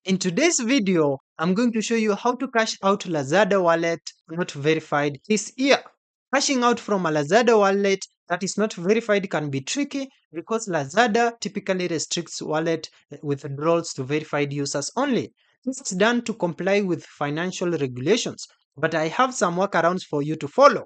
In today's video, I'm going to show you how to cash out Lazada wallet not verified this year. Cashing out from a Lazada wallet that is not verified can be tricky because Lazada typically restricts wallet withdrawals to verified users only. This is done to comply with financial regulations, but I have some workarounds for you to follow.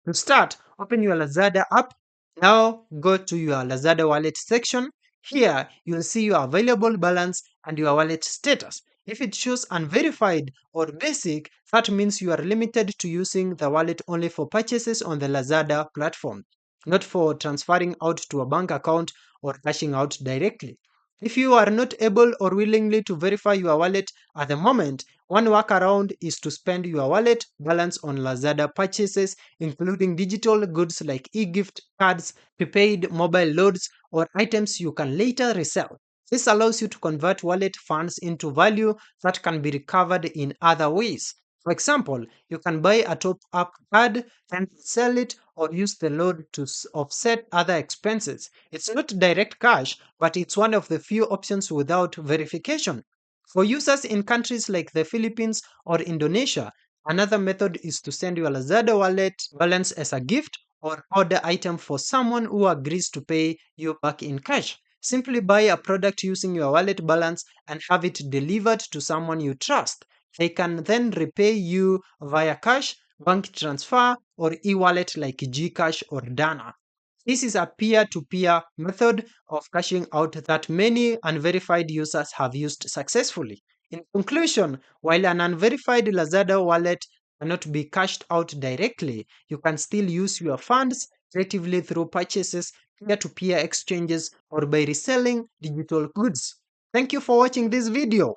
To start, open your Lazada app. Now go to your Lazada wallet section. Here, you'll see your available balance and your wallet status. If it shows unverified or basic, that means you are limited to using the wallet only for purchases on the Lazada platform, not for transferring out to a bank account or cashing out directly. If you are not able or willingly to verify your wallet at the moment, one workaround is to spend your wallet balance on Lazada purchases, including digital goods like e-gift cards, prepaid mobile loads, or items you can later resell. This allows you to convert wallet funds into value that can be recovered in other ways. For example, you can buy a top-up card, then sell it, or use the load to offset other expenses. It's not direct cash, but it's one of the few options without verification. For users in countries like the Philippines or Indonesia, another method is to send your Lazada wallet balance as a gift or order item for someone who agrees to pay you back in cash. Simply buy a product using your wallet balance and have it delivered to someone you trust. They can then repay you via cash, bank transfer, or e wallet like Gcash or Dana. This is a peer to peer method of cashing out that many unverified users have used successfully. In conclusion, while an unverified Lazada wallet cannot be cashed out directly, you can still use your funds creatively through purchases, peer to peer exchanges, or by reselling digital goods. Thank you for watching this video.